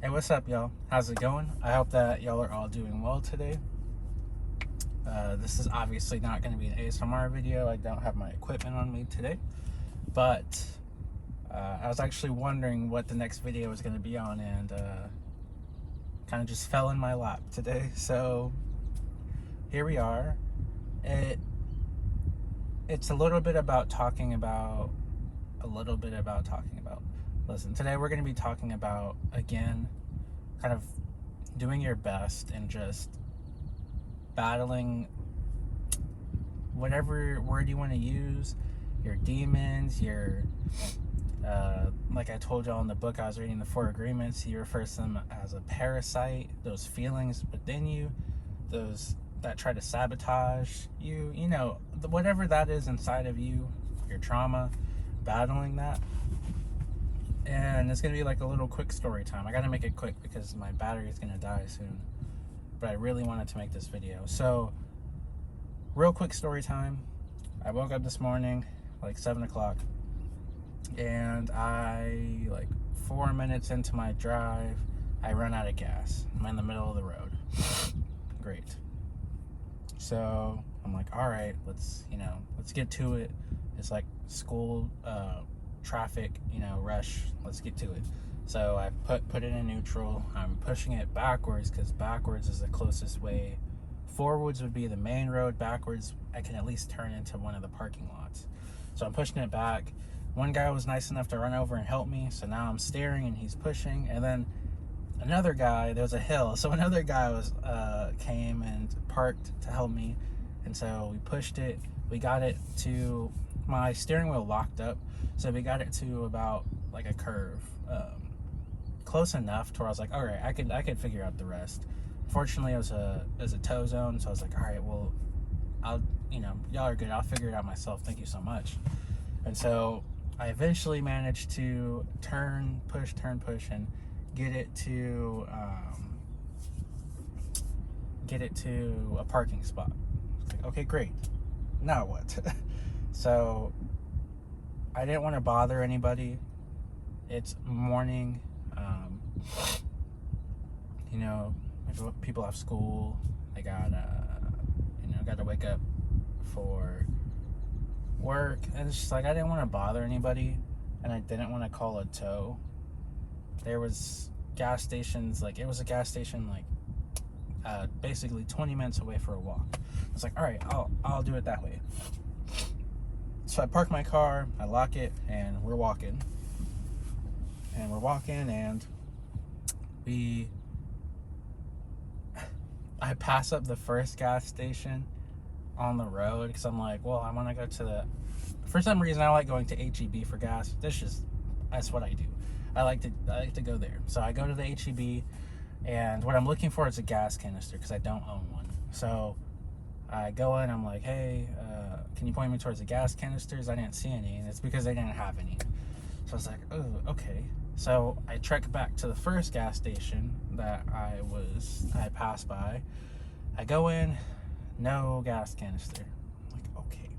Hey, what's up, y'all? How's it going? I hope that y'all are all doing well today. This is obviously not going to be an ASMR video. I don't have my equipment on me today. But I was actually wondering what the next video was going to be on, and kind of just fell in my lap today. So here we are. It's a little bit about talking about. Listen, today we're going to be talking about, again, kind of doing your best and just battling whatever word you want to use, your demons, your, like I told y'all in the book I was reading, the 4 Agreements, he refers to them as a parasite, those feelings within you, those that try to sabotage you, whatever that is inside of you, your trauma, battling that. And it's going to be like a little quick story time. I got to make it quick because my battery is going to die soon. But I really wanted to make this video. So, real quick story time. I woke up this morning, like 7 o'clock. And like 4 minutes into my drive, I run out of gas. I'm in the middle of the road. Great. So, I'm like, all right, let's get to it. It's like school, traffic, rush. Let's get to it. So I put it in neutral. I'm pushing it backwards because backwards is the closest way. Forwards would be the main road. Backwards, I can at least turn into one of the parking lots. So I'm pushing it back. One guy was nice enough to run over and help me. So now I'm steering and he's pushing. And then another guy, there's a hill. So another guy came and parked to help me. And so we pushed it. We got it to, my steering wheel locked up. So we got it to about like a curve, close enough to where I was like, all right, I could figure out the rest. Fortunately, it was a tow zone, so I was like, all right, well, y'all are good. I'll figure it out myself. Thank you so much. And so I eventually managed to turn, push, and get it to a parking spot. Like, okay, great. Now what? So I didn't want to bother anybody. It's morning. People have school. They got to wake up for work. And it's just like, I didn't want to bother anybody, and I didn't want to call a tow. There was gas stations, it was a gas station, basically 20 minutes away for a walk. I was like, all right, I'll do it that way. So I park my car, I lock it, and we're walking. And I pass up the first gas station on the road because I'm like, well, I want to go to for some reason I like going to HEB for gas. That's what I do. I like to go there. So I go to the HEB, and what I'm looking for is a gas canister because I don't own one. So I go in, I'm like, hey, can you point me towards the gas canisters? I didn't see any, and it's because they didn't have any. So I was like, oh, okay. So I trek back to the first gas station that I passed by. I go in, no gas canister. I'm like, okay.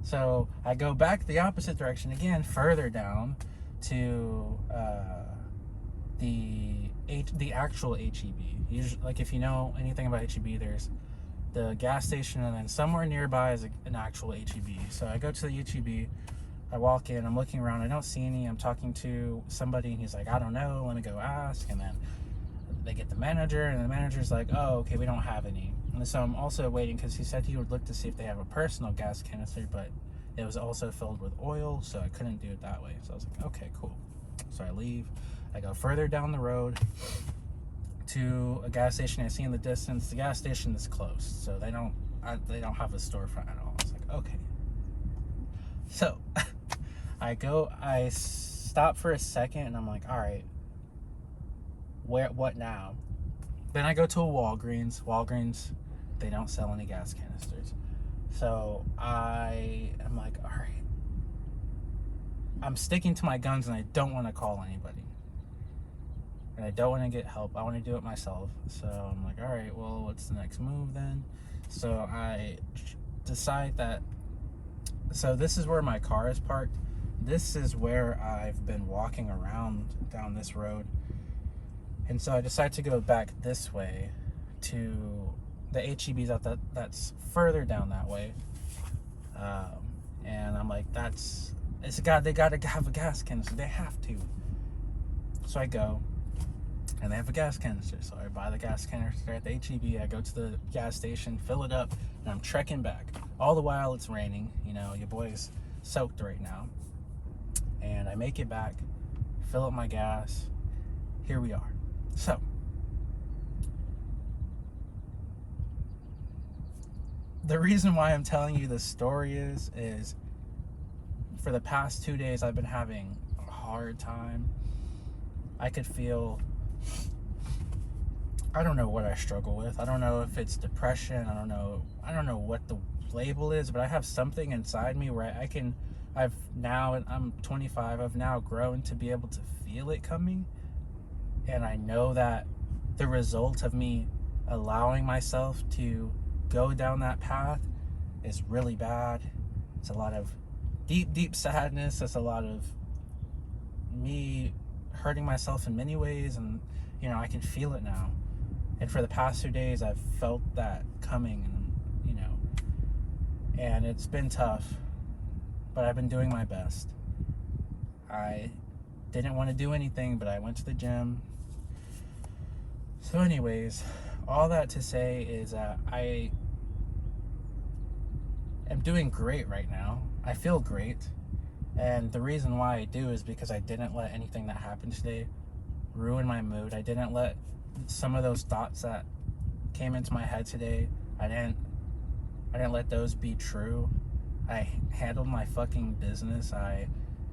So I go back the opposite direction again, further down to the actual HEB. Usually, if you know anything about HEB, there's the gas station, and then somewhere nearby is an actual HEB. So I go to the HEB, I walk in, I'm looking around, I don't see any. I'm talking to somebody, and he's like, I don't know, let me go ask. And then they get the manager, and the manager's like, oh, okay, we don't have any. And so I'm also waiting because he said he would look to see if they have a personal gas canister, but it was also filled with oil, so I couldn't do it that way. So I was like, okay, cool. So I leave, I go further down the road to a gas station I see in the distance. The gas station is closed, so they don't have a storefront at all. I was like, okay. So I stop for a second, and I'm like, all right, what now? Then I go to a Walgreens. They don't sell any gas canisters. So I am like, all right, I'm sticking to my guns, and I don't want to call anybody. And I don't want to get help. I want to do it myself. So I'm like, all right, well, what's the next move then? So I decide that, so this is where my car is parked. This is where I've been walking around down this road And so I decided to go back this way to the HEB's that's further down that way. And I'm like, they gotta have a gas canister. They have to. So I go, and they have a gas canister. So I buy the gas canister at the HEB. I go to the gas station, fill it up, and I'm trekking back. All the while it's raining. Your boy's soaked right now. And I make it back, fill up my gas. Here we are. So, the reason why I'm telling you this story is for the past 2 days I've been having a hard time. I could feel, I don't know what I struggle with. I don't know if it's depression. I don't know what the label is, but I have something inside me where I'm 25. I've now grown to be able to feel it coming. And I know that the result of me allowing myself to go down that path is really bad. It's a lot of deep sadness. It's a lot of me hurting myself in many ways, and I can feel it now. And for the past 2 days I've felt that coming, and it's been tough, but I've been doing my best. I didn't want to do anything, but I went to the gym. So anyways, all that to say is that I am doing great right now. I feel great. And the reason why I do is because I didn't let anything that happened today ruin my mood. I didn't let some of those thoughts that came into my head today, I didn't let those be true. I handled my fucking business. I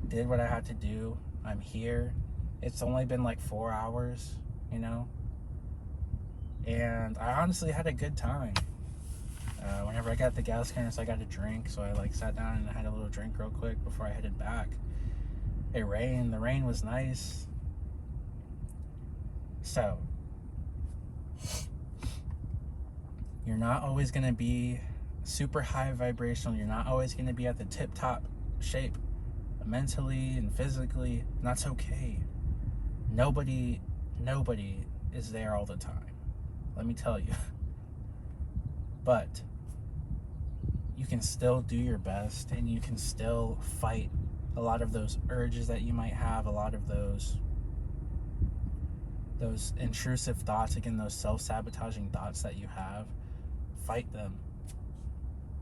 did what I had to do. I'm here. It's only been like 4 hours, and I honestly had a good time. Whenever I got the gas canister, I got a drink, so I sat down and I had a little drink real quick before I headed back. It rained. The rain was nice. So, you're not always going to be super high vibrational. You're not always going to be at the tip-top shape mentally and physically, and that's okay. Nobody is there all the time, let me tell you. But you can still do your best, and you can still fight a lot of those urges that you might have, a lot of those intrusive thoughts, again, those self-sabotaging thoughts that you have. Fight them.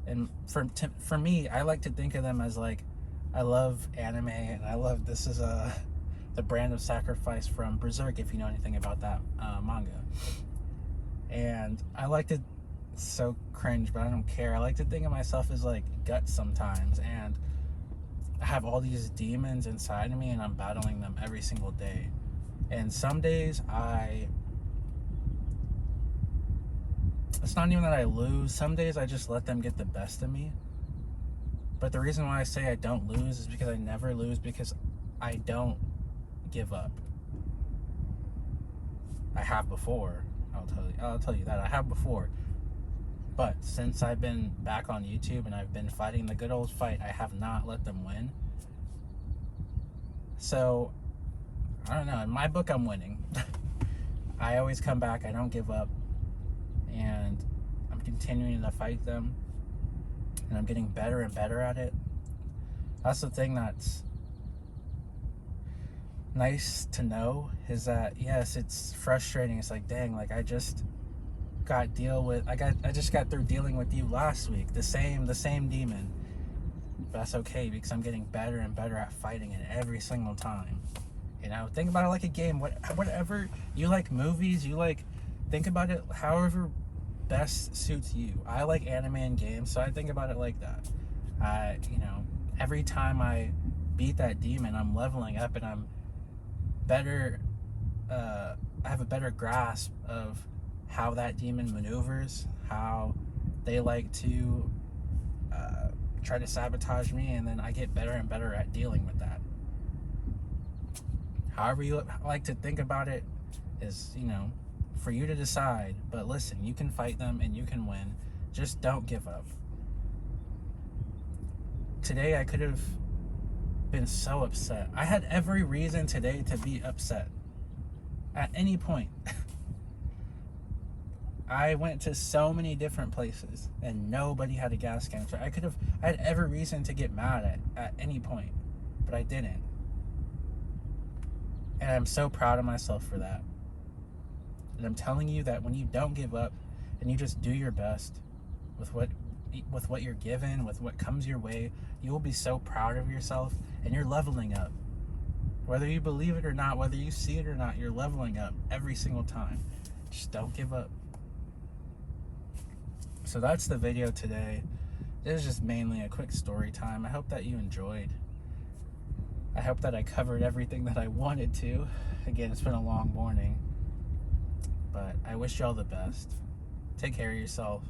And for me, I like to think of them as I love anime, and I love, this is the brand of sacrifice from Berserk, if you know anything about that manga. And I like to, so cringe, but I don't care. I like to think of myself as guts sometimes, and I have all these demons inside of me, and I'm battling them every single day. And some days it's not even that I lose. Some days I just let them get the best of me. But the reason why I say I don't lose is because I never lose, because I don't give up. I have before. I'll tell you that I have before. But since I've been back on YouTube and I've been fighting the good old fight, I have not let them win. So, I don't know. In my book, I'm winning. I always come back. I don't give up. And I'm continuing to fight them. And I'm getting better and better at it. That's the thing that's nice to know, is that, yes, it's frustrating. It's dang, I just got through dealing with you last week, the same demon. But that's okay, because I'm getting better and better at fighting it every single time. Think about it like a game. Whatever you like, movies, think about it however best suits you. I like anime and games, so I think about it like that. Every time I beat that demon, I'm leveling up, and I'm better. I have a better grasp of how that demon maneuvers, how they like to try to sabotage me, and then I get better and better at dealing with that. However you like to think about it is, for you to decide. But listen, you can fight them and you can win. Just don't give up. Today I could have been so upset. I had every reason today to be upset. At any point. I went to so many different places and nobody had a gas canister. I had every reason to get mad at any point, but I didn't. And I'm so proud of myself for that. And I'm telling you that when you don't give up and you just do your best with what you're given, with what comes your way, you will be so proud of yourself, and you're leveling up. Whether you believe it or not, whether you see it or not, you're leveling up every single time. Just don't give up. So that's the video today. This is just mainly a quick story time. I hope that you enjoyed. I hope that I covered everything that I wanted to. Again, it's been a long morning, but I wish you all the best. Take care of yourself.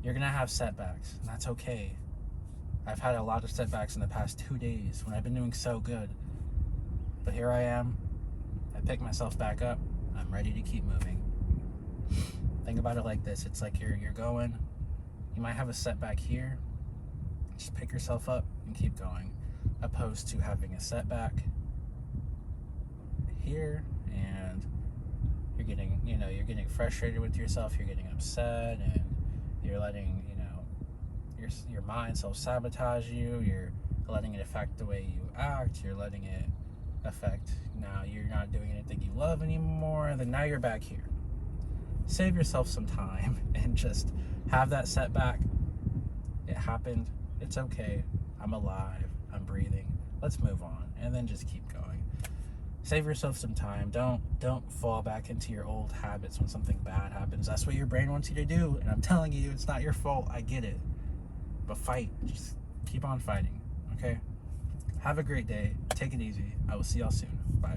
You're gonna have setbacks, and that's okay. I've had a lot of setbacks in the past 2 days when I've been doing so good. But here I am. I picked myself back up. I'm ready to keep moving. Think about it like this. It's like you're going. You might have a setback here. Just pick yourself up and keep going. Opposed to having a setback here and you're getting frustrated with yourself, you're getting upset, and you're letting, your mind self-sabotage you, you're letting it affect the way you act, you're letting it affect, now you're not doing anything you love anymore, and then now you're back here. Save yourself some time and just have that setback. It happened. It's okay. I'm alive. I'm breathing. Let's move on, and then just keep going. Save yourself some time. Don't fall back into your old habits when something bad happens. That's what your brain wants you to do, and I'm telling you, it's not your fault. I get it. But fight. Just keep on fighting, okay? Have a great day. Take it easy. I will see y'all soon. Bye.